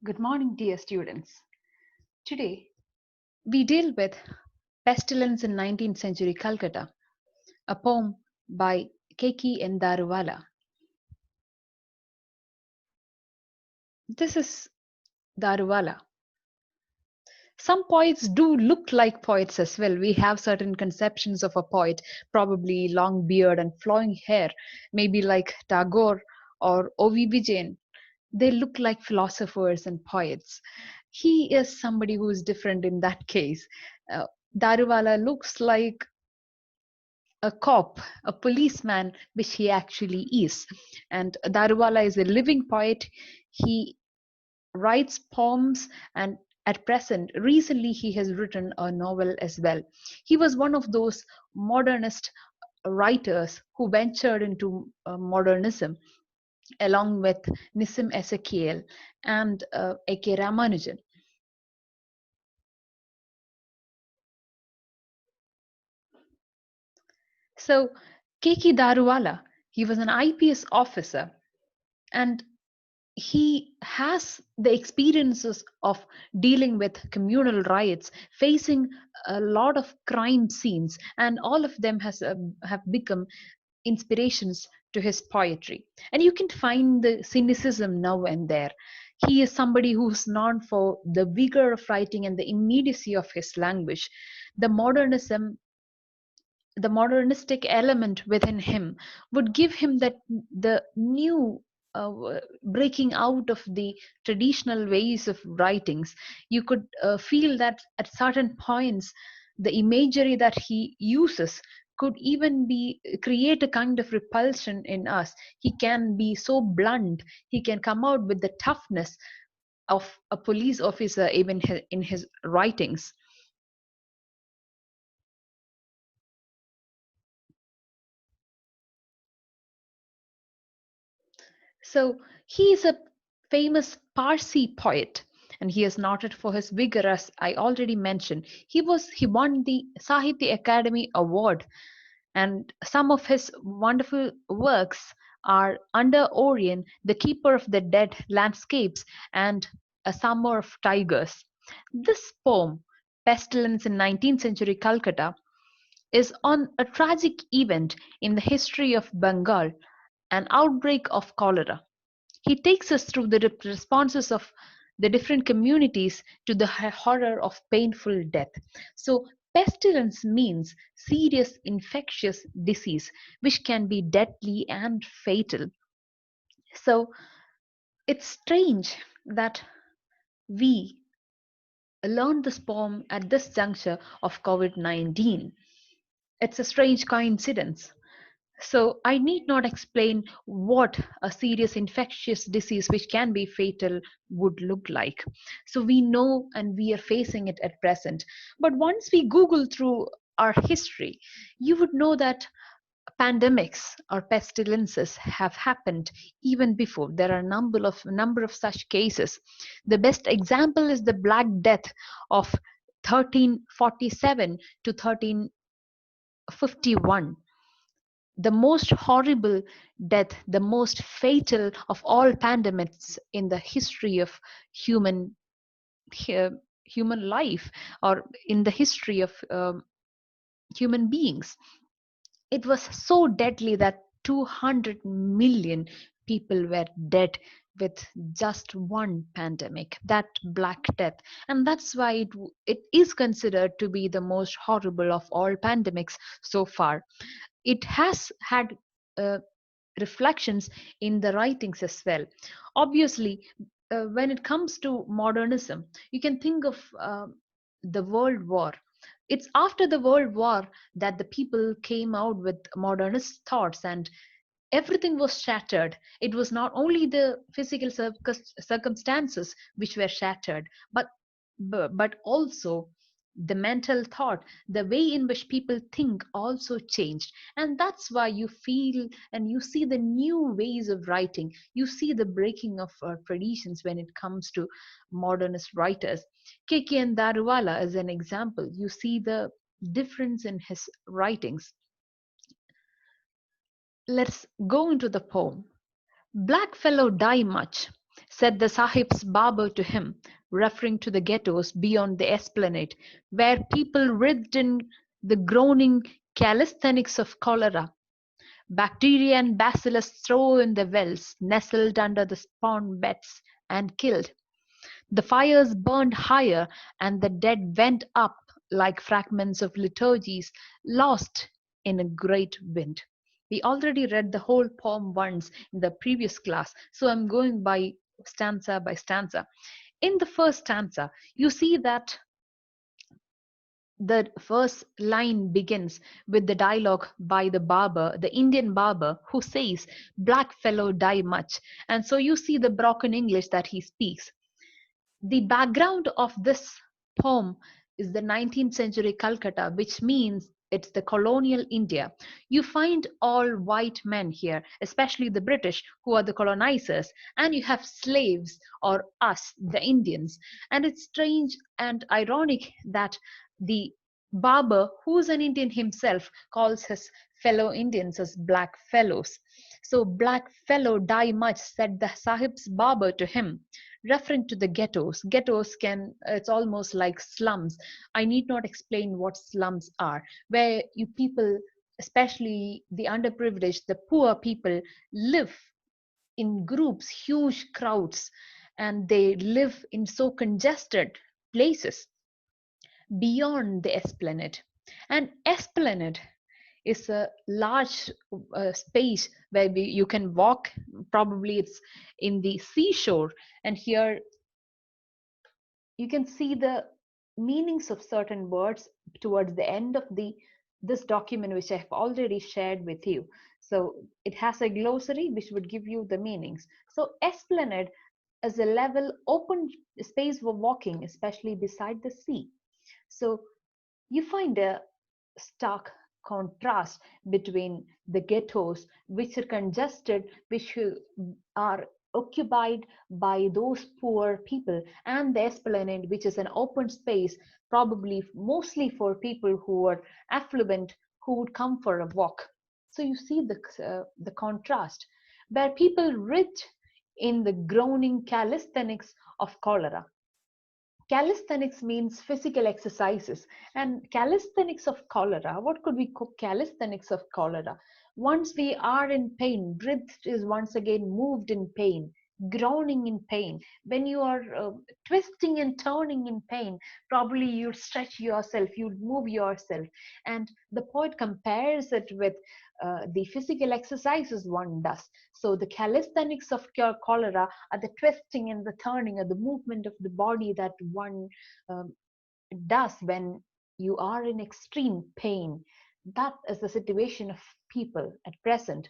Good morning, dear students. Today, we deal with Pestilence in 19th century Calcutta, a poem by Keki and Daruwalla. This is Daruwalla. Some poets do look like poets as well. We have certain conceptions of a poet, probably long beard and flowing hair, maybe like Tagore or O.V. Vijayan. They look like philosophers and poets. He is somebody who is different in that case. Uh, Daruwalla looks like a cop, a policeman, which he actually is. And Daruwalla is a living poet. He writes poems, and at present, recently, he has written a novel as well. He was one of those modernist writers who ventured into modernism along with Nissim Ezekiel and A.K. Ramanujan. So, Keki Daruwalla, he was an IPS officer, and he has the experiences of dealing with communal riots, facing a lot of crime scenes, and all of them have become inspirations to his poetry. And you can find the cynicism now and there. He is somebody who's known for the vigor of writing and the immediacy of his language. The modernism, the modernistic element within him would give him that the new breaking out of the traditional ways of writings. You could feel that at certain points the imagery that he uses could even be create a kind of repulsion in us. He can be so blunt, he can come out with the toughness of a police officer even in his writings. So he is a famous Parsi poet, and he is noted for his vigor, as I already mentioned. He won the Sahitya Academy Award, and some of his wonderful works are Under Orion, The Keeper of the Dead Landscapes, and A Summer of Tigers. This poem, Pestilence in 19th century Calcutta, is on a tragic event in the history of Bengal, an outbreak of cholera. He takes us through the responses of the different communities to the horror of painful death. So, pestilence means serious infectious disease which can be deadly and fatal. So, it's strange that we learned this poem at this juncture of COVID 19. It's a strange coincidence. So, I need not explain what a serious infectious disease, which can be fatal, would look like. So, we know and we are facing it at present. But once we Google through our history, you would know that pandemics or pestilences have happened even before. There are a number of such cases. The best example is the Black Death of 1347 to 1351, the most horrible death, the most fatal of all pandemics in the history of human hu- human life, or in the history of human beings. It was so deadly that 200 million people were dead with just one pandemic, that Black Death. And that's why it is considered to be the most horrible of all pandemics so far. It has had reflections in the writings as well. Obviously, when it comes to modernism, you can think of the World War. It's after the World War that the people came out with modernist thoughts, and everything was shattered. It was not only the physical circumstances which were shattered, but but also the mental thought, the way in which people think also changed. And that's why you feel and you see the new ways of writing. You see the breaking of traditions when it comes to modernist writers. Keki and Daruwalla as an example, you see the difference in his writings. Let's go into the poem. Black fellow die much. said the Sahib's barber to him, referring to the ghettos beyond the esplanade, where people writhed in the groaning calisthenics of cholera. Bacteria and bacillus throve in the wells, nestled under the spawn beds, and killed. The fires burned higher, and the dead went up like fragments of liturgies lost in a great wind. We already read the whole poem once in the previous class, so I'm going by stanza. In the first stanza, you see that the first line begins with the dialogue by the barber, the Indian barber, who says, "Black fellow die much." And so you see the broken English that he speaks. The background of this poem is the 19th century Calcutta, which means it's the colonial India. You find all white men here, especially the British, who are the colonizers, and you have slaves, or us, the Indians. And it's strange and ironic that the barber, who's an Indian himself, calls his fellow Indians as black fellows. So, black fellow die much, said the Sahib's barber to him, referring to the ghettos. Ghettos can, it's almost like slums. I need not explain what slums are, where you people, especially the underprivileged, the poor people, live in groups, huge crowds, and they live in so congested places beyond the esplanade. And esplanade is a large space where you can walk. Probably it's in the seashore, and here you can see the meanings of certain words towards the end of the this document, which I have already shared with you. So it has a glossary which would give you the meanings. So esplanade is a level open space for walking, especially beside the sea. So you find a stark contrast between the ghettos, which are congested, which are occupied by those poor people, and the esplanade, which is an open space, probably mostly for people who are affluent, who would come for a walk. So you see the contrast, where people writhed in the groaning calisthenics of cholera. Calisthenics means physical exercises, and calisthenics of cholera. What could we call calisthenics of cholera? Once we are in pain, breath is once again moved in pain, groaning in pain. When you are twisting and turning in pain, probably you'd stretch yourself, you'd move yourself. And the poet compares it with the physical exercises one does. So the calisthenics of cholera are the twisting and the turning, or the movement of the body that one um, does when you are in extreme pain. That is the situation of people at present.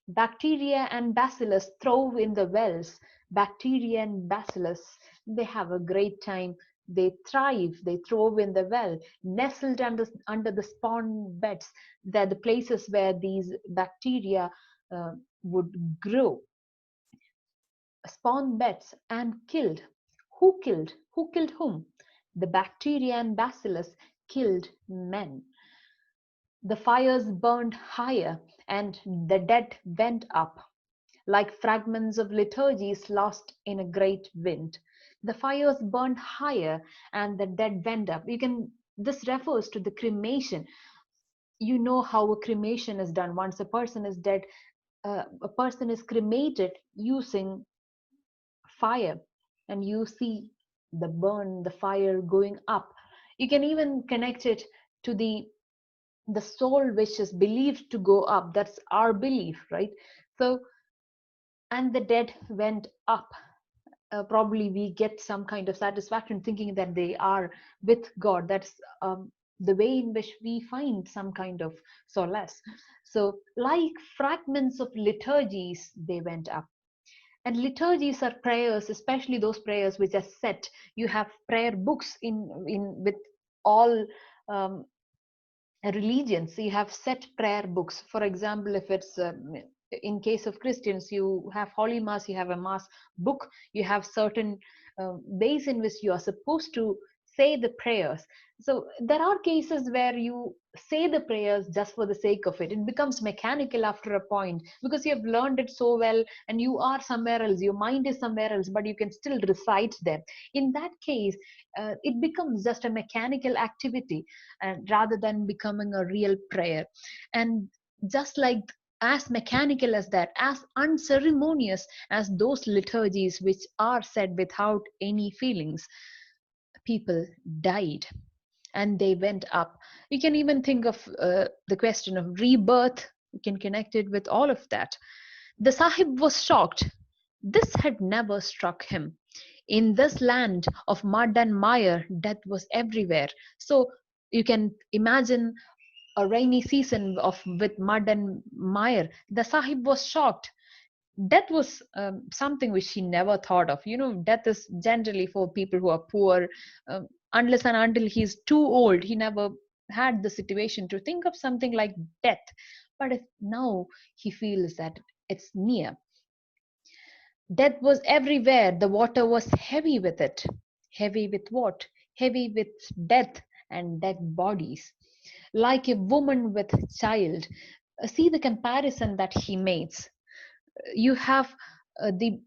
Bacteria and bacillus thrive in the wells. Bacteria and bacillus, they have a great time. They thrive, they thrive in the well, nestled under the spawn beds. They're the places where these bacteria would grow. Spawn beds and killed. Who killed? Who killed whom? The bacteria and bacillus killed men. The fires burned higher, and the dead went up, like fragments of liturgies lost in a great wind. The fires burned higher, and the dead went up. This refers to the cremation. You know how a cremation is done. Once a person is dead, a person is cremated using fire, and you see the fire going up. You can even connect it to the soul, which is believed to go up. That's our belief, right? So, and the dead went up. Probably we get some kind of satisfaction thinking that they are with God. That's the way in which we find some kind of solace. So, like fragments of liturgies, they went up. And liturgies are prayers, especially those prayers which are set. You have prayer books in with all um, religions. You have set prayer books. For example, if it's in case of Christians, you have Holy Mass, you have a Mass book, you have certain ways in which you are supposed to say the prayers. So there are cases where you say the prayers just for the sake of it. It becomes mechanical after a point because you have learned it so well and you are somewhere else, your mind is somewhere else, but you can still recite them. In that case, it becomes just a mechanical activity rather than becoming a real prayer. And just like as mechanical as that, as unceremonious as those liturgies which are said without any feelings, people died and they went up. You can even think of the question of rebirth. You can connect it with all of that. The Sahib was shocked. This had never struck him. In this land of mud and mire, death was everywhere. So you can imagine a rainy season of with mud and mire. The Sahib was shocked. Death was something which he never thought of. Death is generally for people who are poor. Unless and until he's too old, he never had the situation to think of something like death. But if now he feels that it's near, death was everywhere. The water was heavy with it. Heavy with what? Heavy with death and dead bodies. Like a woman with child. See the comparison that he makes. You have the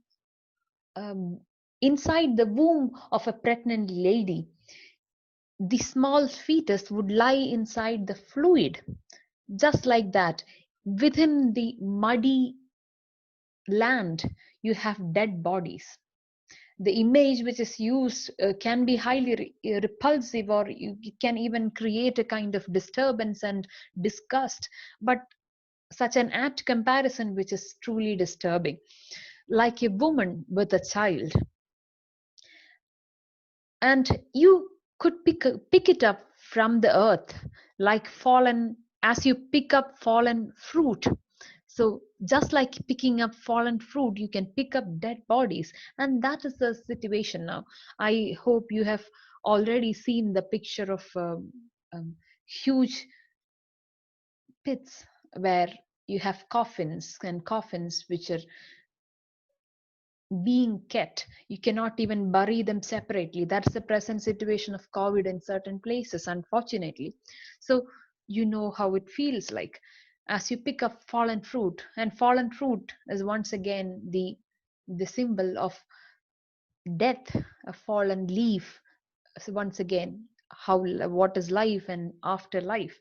um, inside the womb of a pregnant lady, the small fetus would lie inside the fluid. Just like that, within the muddy land, you have dead bodies. The image which is used can be highly repulsive, or you can even create a kind of disturbance and disgust. But such an apt comparison which is truly disturbing. Like a woman with a child, and you could pick it up from the earth like fallen, as you pick up fallen fruit. So just like picking up fallen fruit, you can pick up dead bodies, and that is the situation now. I hope you have already seen the picture of huge pits where you have coffins, and coffins which are being kept. You cannot even bury them separately. That's the present situation of COVID in certain places, unfortunately. So you know how it feels like as you pick up fallen fruit, and fallen fruit is once again the symbol of death, a fallen leaf. So once again, how what is life and afterlife.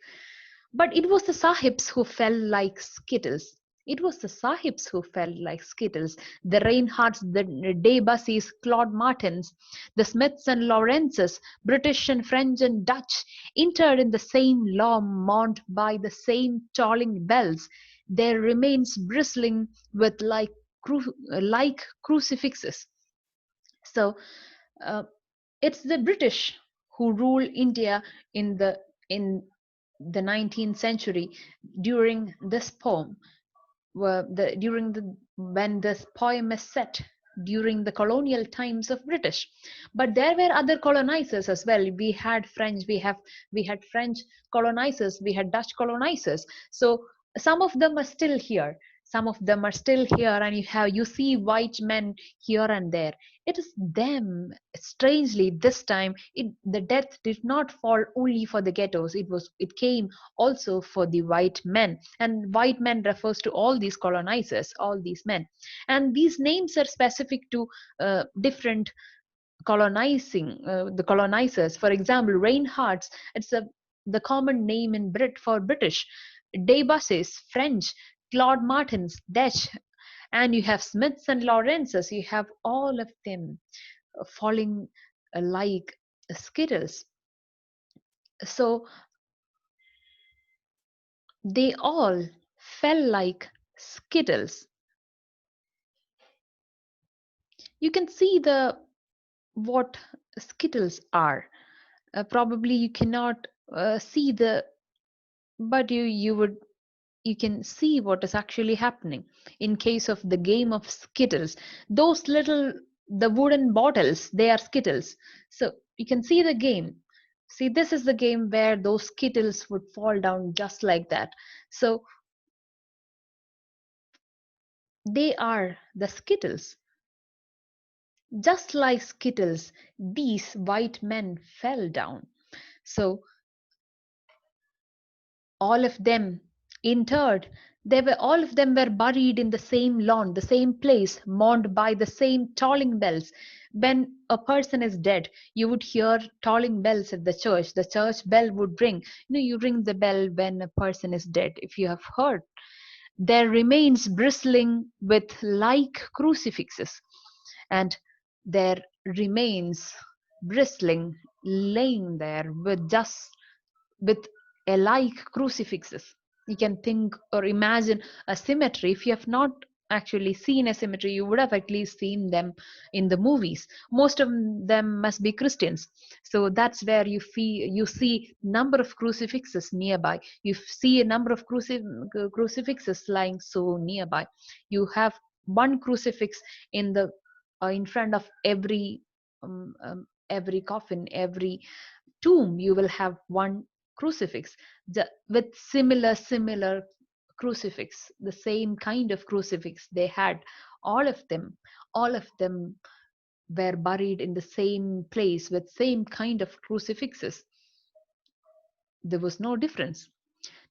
But it was the sahibs who fell like skittles. It was the sahibs who fell like skittles. The Reinhardts, the Debusys, Claude Martins, the Smiths and Lawrences, British and French and Dutch, interred in the same law mourned by the same tolling bells, their remains bristling with like crucifixes. So uh, it's the British who ruled India in the 19th century during this poem, during the when this poem is set during the colonial times of British. But there were other colonizers as well. We had French colonizers, we had Dutch colonizers. So some of them are still here. Some of them are still here, and you see white men here and there. It is them. Strangely, this time the death did not fall only for the ghettos. It came also for the white men, and white men refers to all these colonizers, all these men. And these names are specific to different colonizing the colonizers. For example, Reinhardts, it's the common name in Brit for British. Debusys, French. Claude Martins, Dutch. And you have Smiths and Lawrences. You have all of them falling like skittles. So they all fell like skittles. You can see the what skittles are. Probably you cannot see the, but you can see what is actually happening in case of the game of skittles. Those little, the wooden bottles, they are skittles. So you can see the game. See, this is the game where those skittles would fall down just like that. So they are the skittles. Just like skittles, these white men fell down. So all of them interred. They were all of them were buried in the same lawn, the same place, mourned by the same tolling bells. When a person is dead, you would hear tolling bells at the church. The church bell would ring. You ring the bell when a person is dead. If you have heard, their remains bristling with like crucifixes, and their remains bristling, laying there with alike crucifixes. You can think or imagine a cemetery. If you have not actually seen a cemetery, you would have at least seen them in the movies. Most of them must be Christians, so that's where you see number of crucifixes nearby. You see a number of crucifixes lying so nearby. You have one crucifix in the in front of every coffin, every tomb. You will have one crucifix with similar crucifix, the same kind of crucifix they had. All of them all of them were buried in the same place with same kind of crucifixes. There was no difference.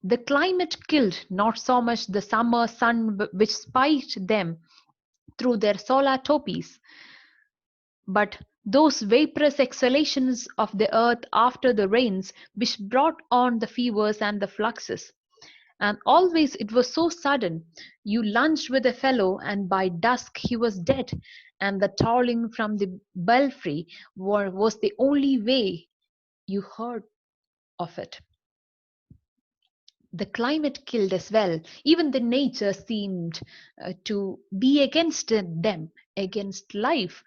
The climate killed not so much the summer sun which spiked them through their solar topies, but those vaporous exhalations of the earth after the rains which brought on the fevers and the fluxes. And always it was so sudden. You lunched with a fellow, and by dusk he was dead, and the tolling from the belfry was the only way you heard of it. The climate killed as well. Even the nature seemed to be against them, against life.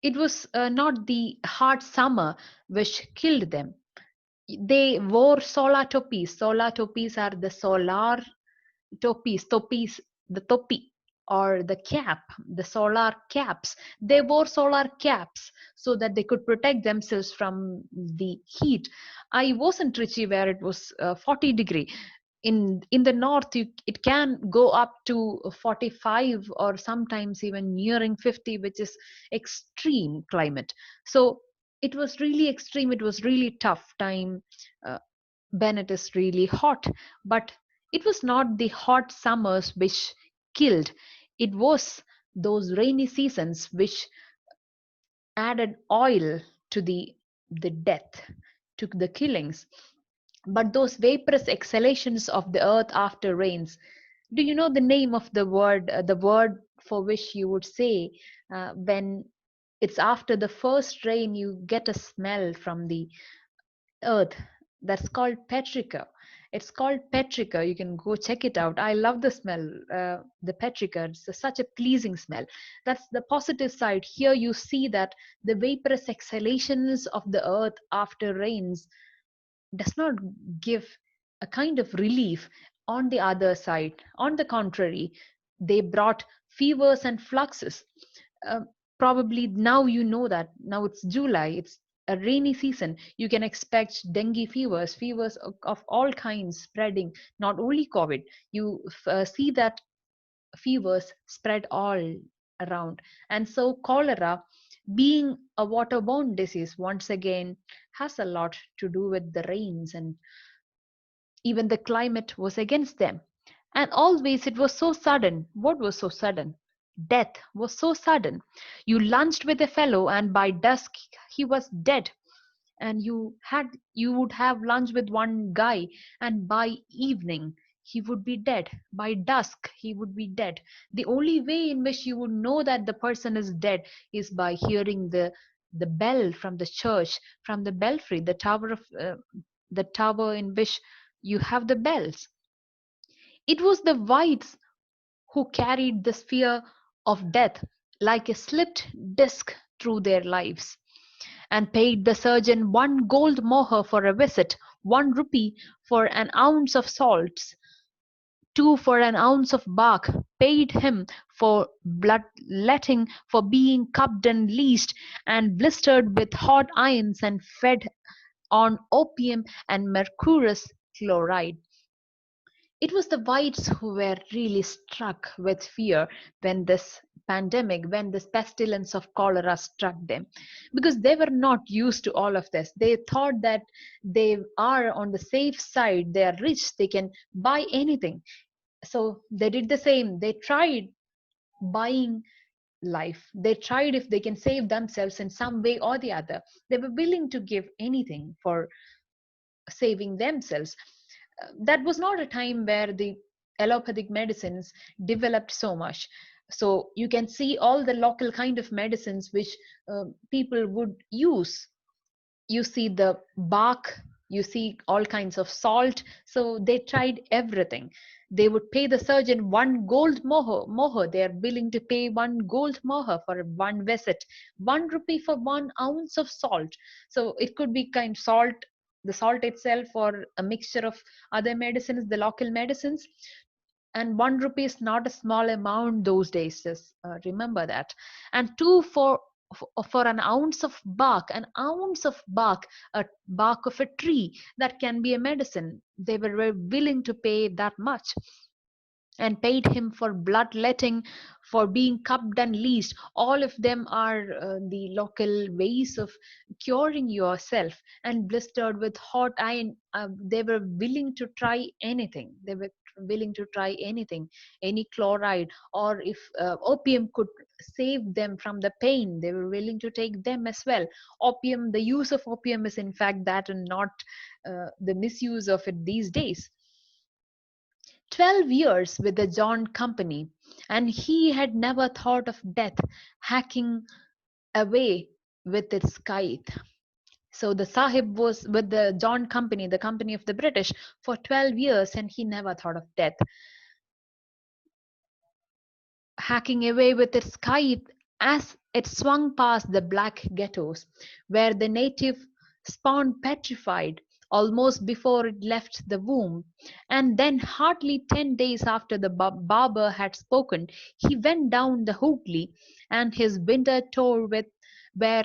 It was not the hard summer which killed them. They wore solar topis. Solar topis are the solar topis, the topi or the cap, the solar caps. They wore solar caps so that they could protect themselves from the heat. I was in Trichy where it was 40 degree. In the north, it can go up to 45 or sometimes even nearing 50, which is extreme climate. So it was really extreme. It was really tough time uh, when it is really hot. But it was not the hot summers which killed. It was those rainy seasons which added oil to the death, to the killings. But those vaporous exhalations of the earth after rains, do you know the name of the word for which you would say when it's after the first rain, you get a smell from the earth? That's called petrichor. It's called petrichor. You can go check it out. I love the smell, the petrichor. It's such a pleasing smell. That's the positive side. Here you see that the vaporous exhalations of the earth after rains does not give a kind of relief. On the other side, on the contrary, they brought fevers and fluxes. uh, Probably now you know that now it's July, it's a rainy season. You can expect dengue fevers of all kinds spreading, not only COVID. You see that fevers spread all around. And so cholera, being a waterborne disease, once again has a lot to do with the rains, and even the climate was against them. And always it was so sudden. What was so sudden? Death was so sudden. You lunched with a fellow, and by dusk he was dead. And you would have lunch with one guy, and by evening he would be dead. By dusk he would be dead. The only way in which you would know that the person is dead is by hearing the bell from the church, from the belfry, the tower in which you have the bells. It was the whites who carried the sphere of death like a slipped disc through their lives, and paid the surgeon one gold moher for a visit, 1 rupee for an ounce of salts, 2 for an ounce of bark, paid him for bloodletting, for being cupped and leashed, and blistered with hot irons, and fed on opium and mercurous chloride. It was the whites who were really struck with fear when this pandemic, when this pestilence of cholera struck them, because they were not used to all of this. They thought that they are on the safe side, they are rich, they can buy anything. So they did the same. They tried buying life. They tried if they can save themselves in some way or the other. They were willing to give anything for saving themselves. That was not a time where the allopathic medicines developed so much. So you can see all the local kind of medicines which people would use. You see the bark, you see all kinds of salt. So they tried everything. They would pay the surgeon one gold moher. They are willing to pay one gold moher for one visit, 1 rupee for 1 ounce of salt. So it could be kind salt, the salt itself, or a mixture of other medicines, the local medicines. And 1 rupee is not a small amount those days, just remember that. And two for an ounce of bark, an ounce of bark, a bark of a tree, that can be a medicine. They were very willing to pay that much. And paid him for bloodletting, for being cupped and leased. All of them are the local ways of curing yourself. And blistered with hot iron, they were willing to try anything. They were willing to try anything, any chloride, or if opium could save them from the pain, they were willing to take them as well. Opium, the use of opium is in fact that, and not the misuse of it these days. 12 years with the John Company, and he had never thought of death hacking away with its scythe. So the Sahib was with the John Company, the company of the British, for 12 years, and he never thought of death hacking away with its scythe as it swung past the black ghettos, where the native spawn petrified almost before it left the womb. And then, hardly 10 days after the barber had spoken, he went down the Hooghly, and his winter tour with where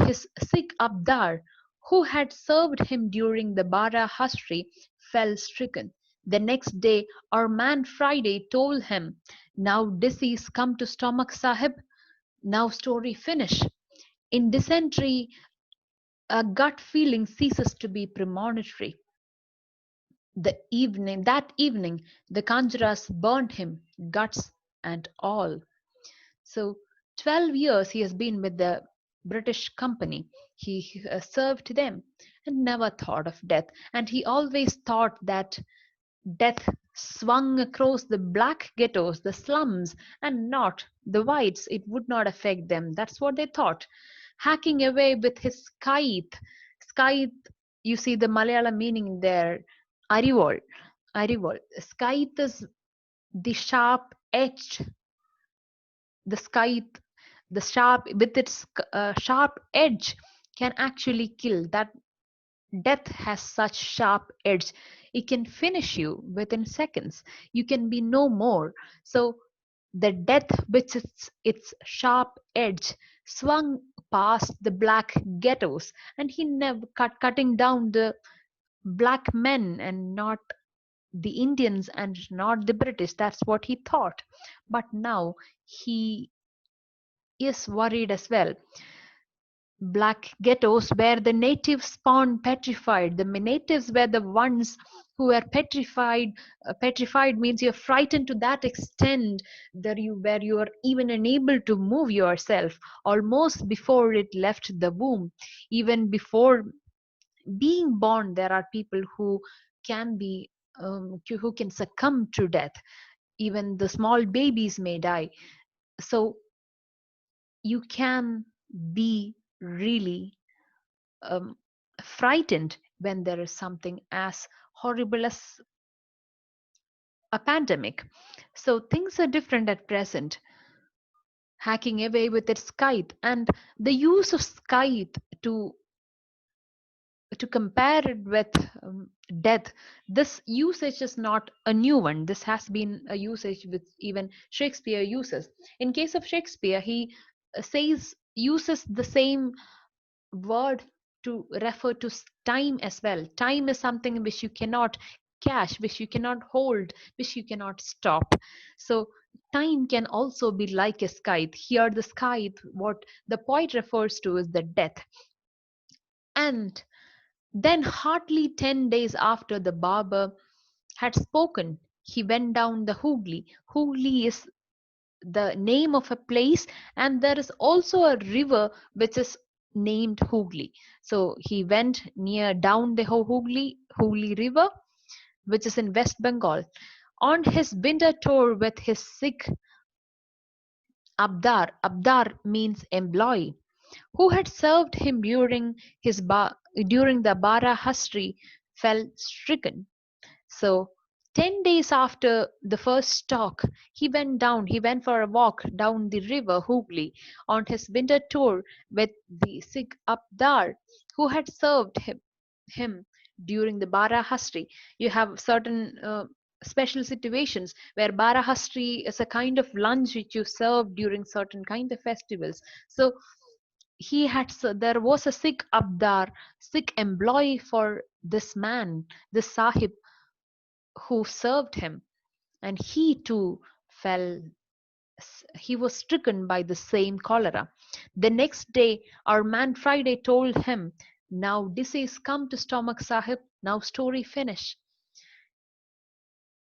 his Sikh Abdar, who had served him during the Bara history, fell stricken. The next day, our man Friday told him, "Now disease come to stomach, Sahib. Now story finish. In dysentery, a gut feeling ceases to be premonitory." That evening, the conjurers burned him, guts and all. So, 12 years he has been with the British company. He served them and never thought of death. And he always thought that death swung across the black ghettos, the slums, and not the whites. It would not affect them. That's what they thought. Hacking away with his scythe. Scythe, you see the Malayalam meaning there. Arivol. Arivol. Scythe is the sharp edged, the scythe, the sharp, with its sharp edge, can actually kill. That death has such sharp edge, it can finish you within seconds. You can be no more. So the death with its sharp edge swung past the black ghettos, and he never cutting down the black men, and not the Indians and not the British. That's what he thought. But now he is worried as well. Black ghettos where the natives spawned petrified. The natives were the ones who were petrified. Petrified means you're frightened to that extent that where you are even unable to move yourself almost before it left the womb. Even before being born, there are people who can be who can succumb to death. Even the small babies may die. So you can be really um, frightened when there is something as horrible as a pandemic. So things are different at present. Hacking away with its scythe, and the use of scythe to compare it with death. This usage is not a new one. This has been a usage with even Shakespeare uses. In case of Shakespeare, he says uses the same word to refer to time as well. Time is something which you cannot catch, which you cannot hold, which you cannot stop. So Time can also be like a scythe. Here, the scythe, what the poet refers to, is the death. And then, hardly 10 days after the barber had spoken, he went down the Hooghly. Hooghly is the name of a place, and there is also a river which is named Hooghly. So he went near down the Hooghly River, which is in West Bengal, on his winter tour with his Sikh Abdar. Abdar means employee, who had served him during the Bara Hastri, fell stricken. So 10 days after the first talk, he went for a walk down the river Hooghly on his winter tour with the Sikh Abdar who had served him during the Barahastri. You have certain special situations where Barahastri is a kind of lunch which you serve during certain kind of festivals. So there was a Sikh Abdar, Sikh employee for this man, this Sahib who served him, and he too fell. He was stricken by the same cholera. The next day, our man Friday told him, "Now disease come to stomach, Sahib. Now story finish."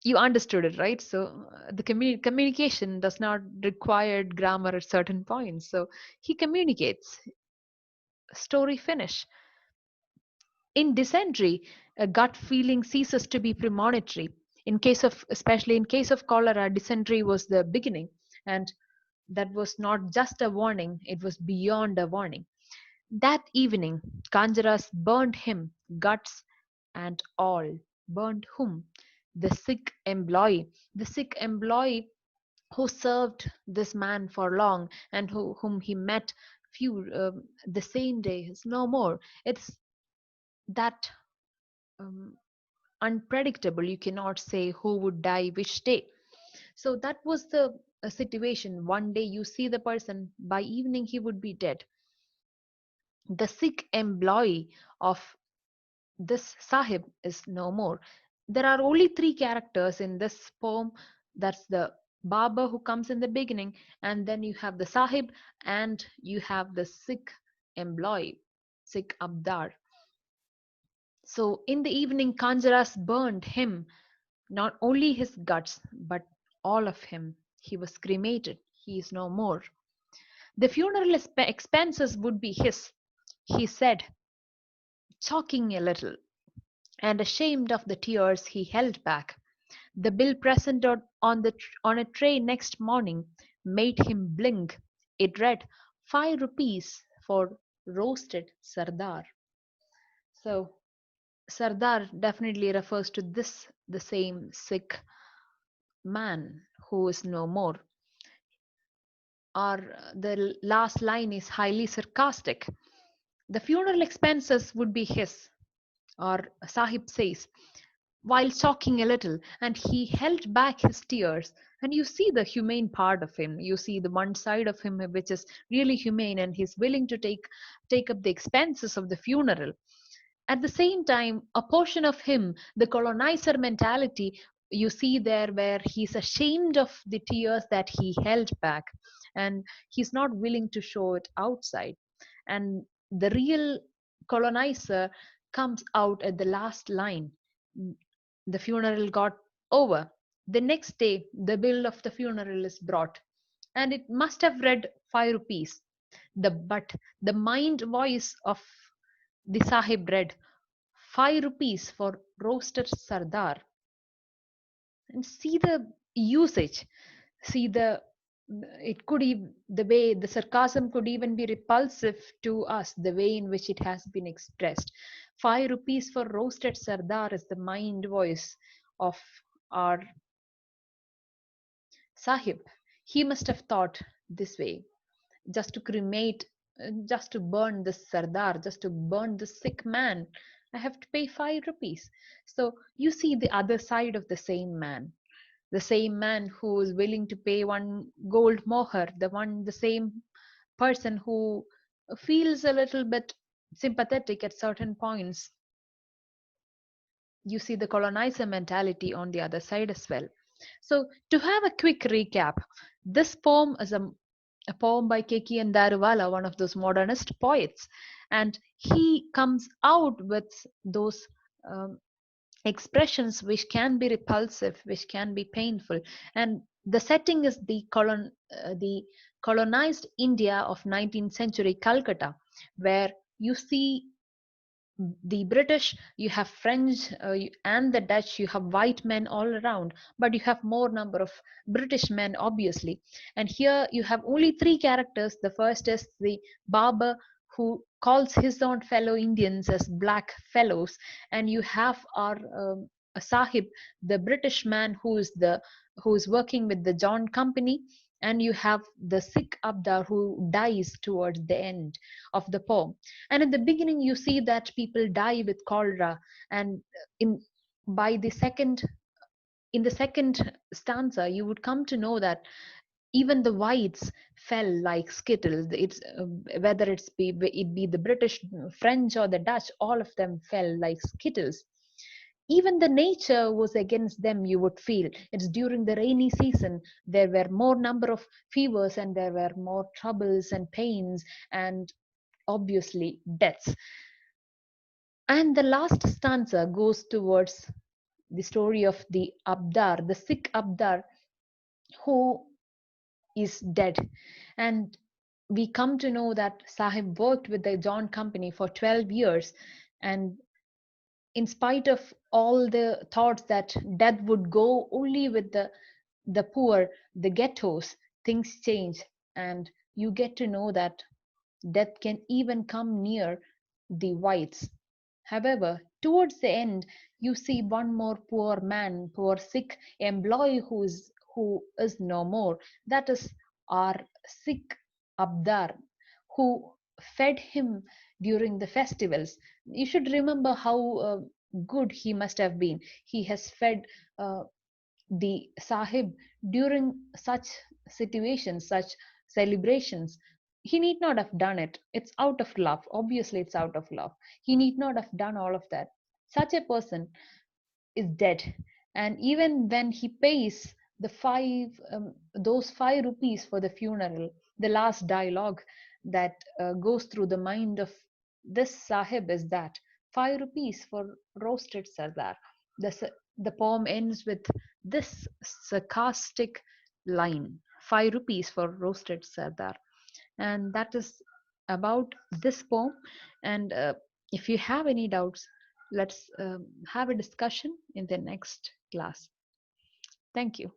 You understood it, right? So the communication does not require grammar at certain points. So he communicates, story finish. In dysentery, a gut feeling ceases to be premonitory. Especially in case of cholera, dysentery was the beginning, and that was not just a warning; it was beyond a warning. That evening, Kanjaras burned him, guts and all. Burned whom? The sick employee who served this man for long and whom he met few the same day is no more. It's that um, unpredictable. You cannot say who would die which day. So that was the situation. One day you see the person, by evening he would be dead. The sick employee of this Sahib is no more. There are only three characters in this poem. That's the Baba who comes in the beginning, and then you have the Sahib, and you have the sick employee, sick Abdar. So in the evening, Kanjaras burned him, not only his guts, but all of him. He was cremated. He is no more. The funeral expenses would be his, he said, choking a little, and ashamed of the tears he held back. The bill presented on a tray next morning made him blink. It read 5 rupees for roasted Sardar. So Sardar definitely refers to the same sick man who is no more. Or the last line is highly sarcastic. The funeral expenses would be his, or Sahib says, while choking a little, and he held back his tears. And you see the humane part of him. You see the one side of him which is really humane, and he's willing to take up the expenses of the funeral. At the same time, a portion of him, the colonizer mentality, you see there where he's ashamed of the tears that he held back, and he's not willing to show it outside. And the real colonizer comes out at the last line. The funeral got over. The next day, the bill of the funeral is brought, and it must have read 5 rupees. But the mind voice of the Sahib read 5 rupees for roasted Sardar. And see the usage. See the way the sarcasm could even be repulsive to us, the way in which it has been expressed. 5 rupees for roasted Sardar is the mind voice of our Sahib. He must have thought this way, just to cremate, just to burn this Sardar, just to burn this sick man, I have to pay 5 rupees. So you see the other side of the same man who is willing to pay one gold mohar, the same person who feels a little bit sympathetic at certain points. You see the colonizer mentality on the other side as well. So, to have a quick recap, this poem is a poem by Keki and Daruwalla, one of those modernist poets, and he comes out with those um, expressions which can be repulsive, which can be painful, and the setting is the colonized India of 19th century Calcutta, where you see the British, you have French, and the Dutch, you have white men all around, but you have more number of British men, obviously. And here you have only three characters. The first is the barber who calls his own fellow Indians as black fellows, and you have our a Sahib, the British man who is working with the John Company, and you have the Sikh Abdar who dies towards the end of the poem. And in the beginning you see that people die with cholera, and in by the second in the second stanza you would come to know that even the whites fell like skittles. It's whether it be the British, French, or the Dutch, all of them fell like skittles. Even the nature was against them, you would feel. It's during the rainy season, there were more number of fevers, and there were more troubles and pains, and obviously deaths. And the last stanza goes towards the story of the Abdar, the Sikh Abdar, who is dead. And we come to know that Sahib worked with the John Company for 12 years. And in spite of all the thoughts that death would go only with the poor, the ghettos, things change. And you get to know that death can even come near the whites. However, towards the end, you see one more poor man, poor sick employee who is no more. That is our sick Abdar, who fed him during the festivals. You should remember how good he must have been. He has fed uh, the Sahib during such situations, such celebrations. He need not have done it. It's out of love. Obviously, it's out of love. He need not have done all of that. Such a person is dead, and even when he pays the those 5 rupees for the funeral, the last dialogue that goes through the mind of this Sahib is that 5 rupees for roasted Sardar. The poem ends with this sarcastic line: 5 rupees for roasted Sardar. And that is about this poem. And if you have any doubts, let's have a discussion in the next class. Thank you.